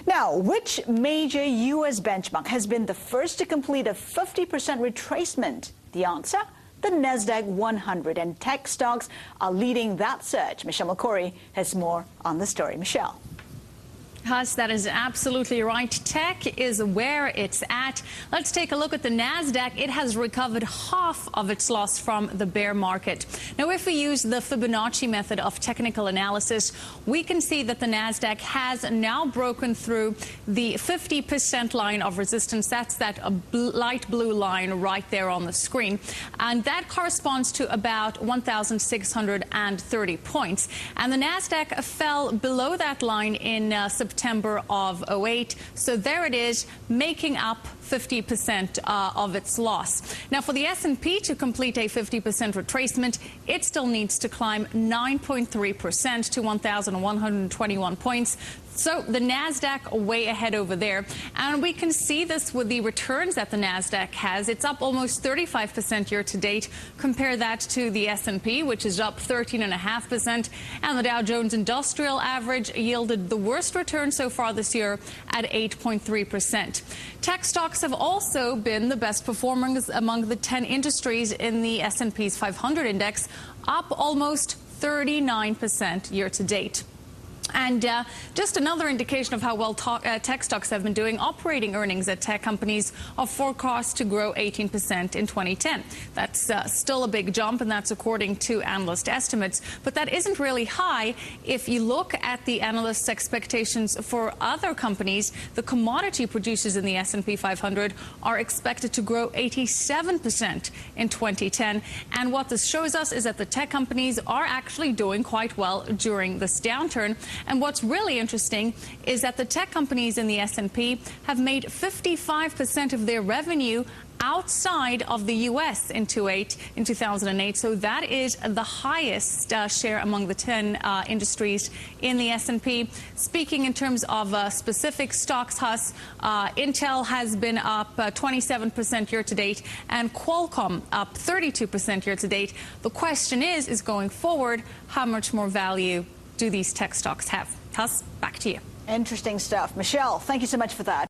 Now, which major U.S. benchmark has been the first to complete a 50% retracement? The answer? The Nasdaq 100, and tech stocks are leading that surge. Michelle McCory has more on the story. Michelle. Huss, that is absolutely right. Tech is where it's at. Let's take a look at the Nasdaq. It has recovered half of its loss from the bear market. Now, if we use the Fibonacci method of technical analysis, we can see that the Nasdaq has now broken through the 50% line of resistance. That's that light blue line right there on the screen. And that corresponds to about 1,630 points. And the Nasdaq fell below that line in September of 08. So there it is, making up 50% of its loss. Now, for the S&P to complete a 50% retracement, it still needs to climb 9.3% to 1,121 points. So the Nasdaq way ahead over there. And we can see this with the returns that the Nasdaq has. It's up almost 35% year to date. Compare that to the S&P, which is up 13.5%. And the Dow Jones Industrial Average yielded the worst return so far this year at 8.3%. Tech stocks have also been the best performers among the 10 industries in the S&P's 500 index, up almost 39% year to date. And just another indication of how well tech stocks have been doing. Operating earnings at tech companies are forecast to grow 18% in 2010. That's still a big jump, and that's according to analyst estimates. But that isn't really high. If you look at the analysts' expectations for other companies, the commodity producers in the S&P 500 are expected to grow 87% in 2010. And what this shows us is that the tech companies are actually doing quite well during this downturn. And what's really interesting is that the tech companies in the S&P have made 55% of their revenue outside of the U.S. in 2008. So that is the highest share among the 10 industries in the S&P. Speaking in terms of specific stocks, Huss, Intel has been up 27% year to date, and Qualcomm up 32% year to date. The question is going forward, how much more value do these tech stocks have? Huss, back to you. Interesting stuff. Michelle, thank you so much for that.